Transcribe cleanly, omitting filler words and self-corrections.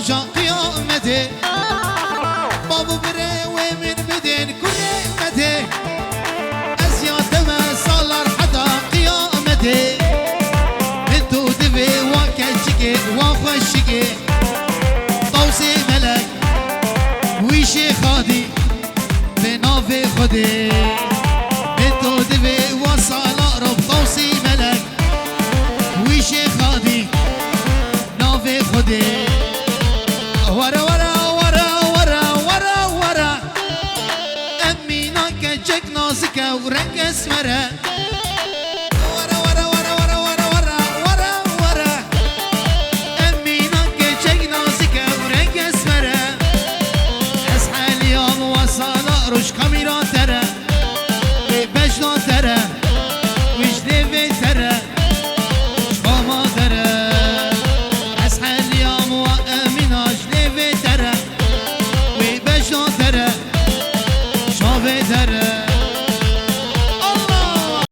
روجا قيامته بابو بره ومن بدين كريمته أزياد ما صالر حدا قيامته انتو دبي وكالشكي وخشكي طوسي ملك ويشي خادي بنافي خدي انتو دبي وصالر رب طوسي ملك ويشي خادي نافي خدي ورا ورا ورا ورا ورا ورا أمينا كجك نازكة ورنق اسمره